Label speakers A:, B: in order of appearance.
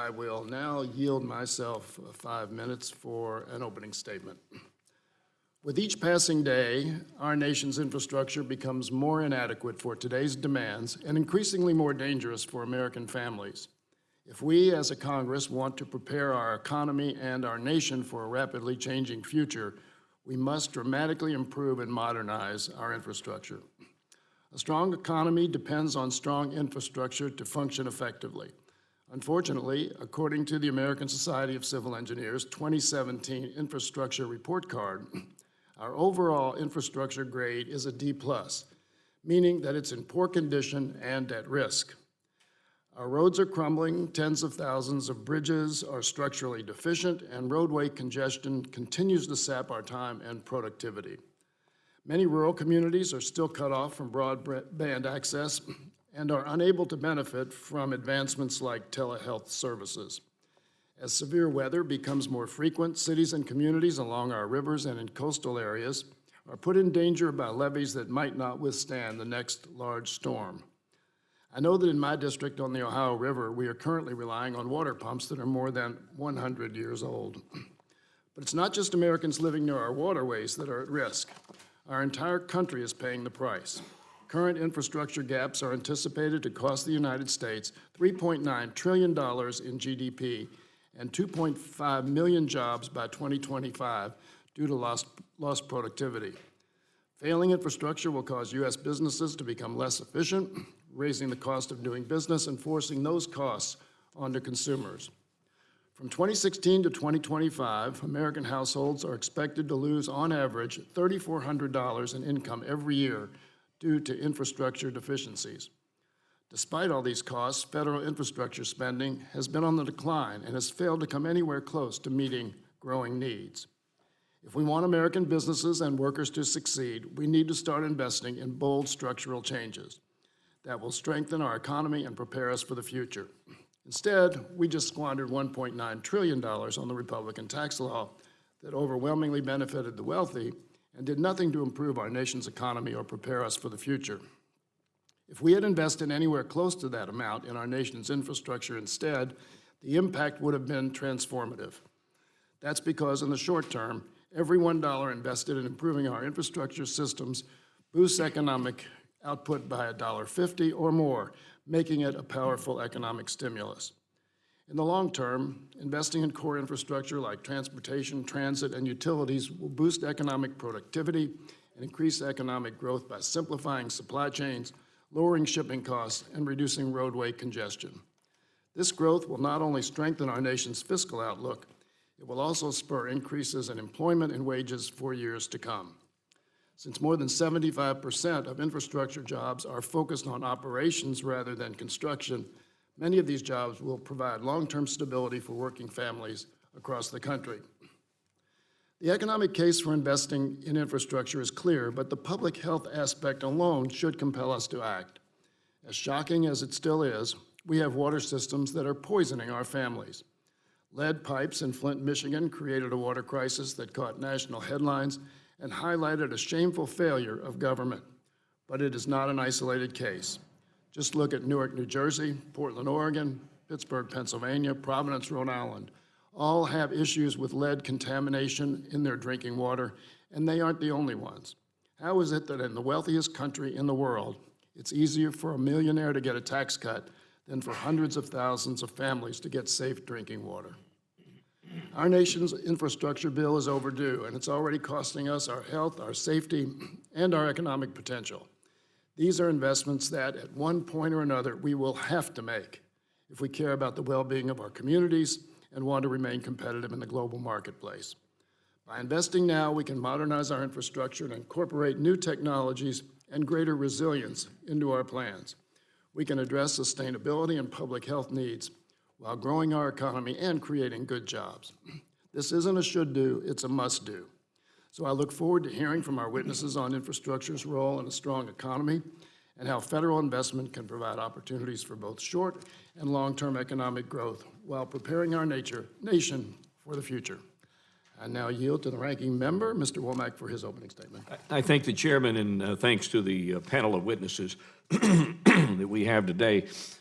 A: I will now yield myself 5 minutes for an opening statement. With each passing day, our nation's infrastructure becomes more inadequate for today's demands and increasingly more dangerous for American families. If we as a Congress want to prepare our economy and our nation for a rapidly changing future, we must dramatically improve and modernize our infrastructure. A strong economy depends on strong infrastructure to function effectively. Unfortunately, according to the American Society of Civil Engineers 2017 Infrastructure Report Card, our overall infrastructure grade is a D+, meaning that it's in poor condition and at risk. Our roads are crumbling, tens of thousands of bridges are structurally deficient, and roadway congestion continues to sap our time and productivity. Many rural communities are still cut off from broadband access and are unable to benefit from advancements like telehealth services. As severe weather becomes more frequent, cities and communities along our rivers and in coastal areas are put in danger by levees that might not withstand the next large storm. I know that in my district on the Ohio River, we are currently relying on water pumps that are more than 100 years old. But it's not just Americans living near our waterways that are at risk. Our entire country is paying the price. Current infrastructure gaps are anticipated to cost the United States $3.9 trillion in GDP and 2.5 million jobs by 2025 due to lost productivity. Failing infrastructure will cause U.S. businesses to become less efficient, raising the cost of doing business and forcing those costs onto consumers. From 2016 to 2025, American households are expected to lose, on average, $3,400 in income every year due to infrastructure deficiencies. Despite all these costs, federal infrastructure spending has been on the decline and has failed to come anywhere close to meeting growing needs. If we want American businesses and workers to succeed, we need to start investing in bold structural changes that will strengthen our economy and prepare us for the future. Instead, we just squandered $1.9 trillion on the Republican tax law that overwhelmingly benefited the wealthy and did nothing to improve our nation's economy or prepare us for the future. If we had invested anywhere close to that amount in our nation's infrastructure instead, the impact would have been transformative. That's because in the short term, every $1 invested in improving our infrastructure systems boosts economic output by $1.50 or more, making it a powerful economic stimulus. In the long term, investing in core infrastructure like transportation, transit, and utilities will boost economic productivity and increase economic growth by simplifying supply chains, lowering shipping costs, and reducing roadway congestion. This growth will not only strengthen our nation's fiscal outlook, it will also spur increases in employment and wages for years to come. Since more than 75% of infrastructure jobs are focused on operations rather than construction, many of these jobs will provide long-term stability for working families across the country. The economic case for investing in infrastructure is clear, but the public health aspect alone should compel us to act. As shocking as it still is, we have water systems that are poisoning our families. Lead pipes in Flint, Michigan created a water crisis that caught national headlines and highlighted a shameful failure of government. But it is not an isolated case. Just look at Newark, New Jersey, Portland, Oregon, Pittsburgh, Pennsylvania, Providence, Rhode Island. All have issues with lead contamination in their drinking water, and they aren't the only ones. How is it that in the wealthiest country in the world, it's easier for a millionaire to get a tax cut than for hundreds of thousands of families to get safe drinking water? Our nation's infrastructure bill is overdue, and it's already costing us our health, our safety, and our economic potential. These are investments that, at one point or another, we will have to make if we care about the well-being of our communities and want to remain competitive in the global marketplace. By investing now, we can modernize our infrastructure and incorporate new technologies and greater resilience into our plans. We can address sustainability and public health needs while growing our economy and creating good jobs. This isn't a should-do, it's a must-do. So I look forward to hearing from our witnesses on infrastructure's role in a strong economy and how federal investment can provide opportunities for both short and long-term economic growth while preparing our nation for the future. I now yield to the ranking member, Mr. Womack, for his opening statement.
B: I thank the chairman, and thanks to the panel of witnesses that we have today.